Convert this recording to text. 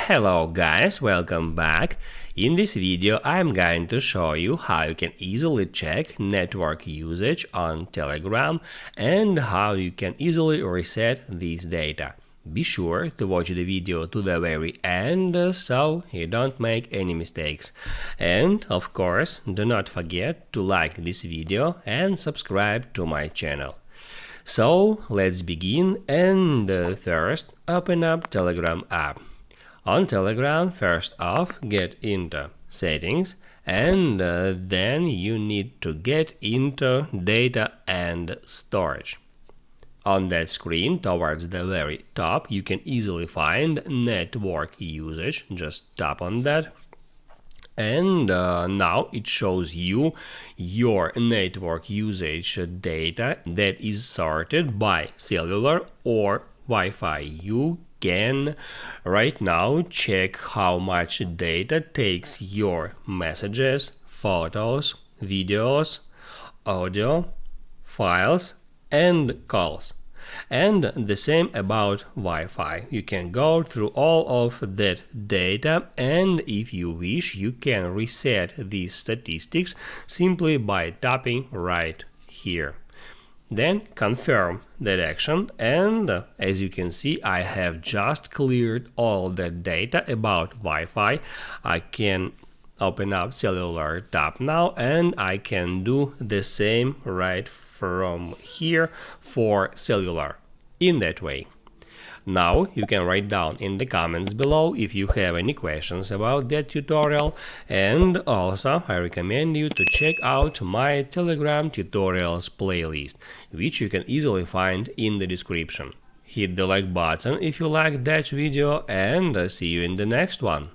Hello guys, welcome back. In this video I'm going to show you how you can easily check network usage on Telegram and how you can easily reset this data. Be sure to watch the video to the very end so you don't make any mistakes. And of course, do not forget to like this video and subscribe to my channel. So let's begin and first open up Telegram app. On Telegram, first off, get into settings and then you need to get into data and storage. On that screen, towards the very top, you can easily find network usage. Just tap on that. And now it shows you your network usage data that is sorted by cellular or Wi-Fi. You can right now check how much data takes your messages, photos, videos, audio, files, and calls. And the same about Wi-Fi. You can go through all of that data, and if you wish, you can reset these statistics simply by tapping right here. Then confirm that action, and as you can see, I have just cleared all the data about Wi-Fi. I can open up cellular tab now, and I can do the same right from here for cellular in that way. Now you can write down in the comments below if you have any questions about that tutorial, and also I recommend you to check out my Telegram tutorials playlist, which you can easily find in the description. Hit the like button if you liked that video, and see you in the next one.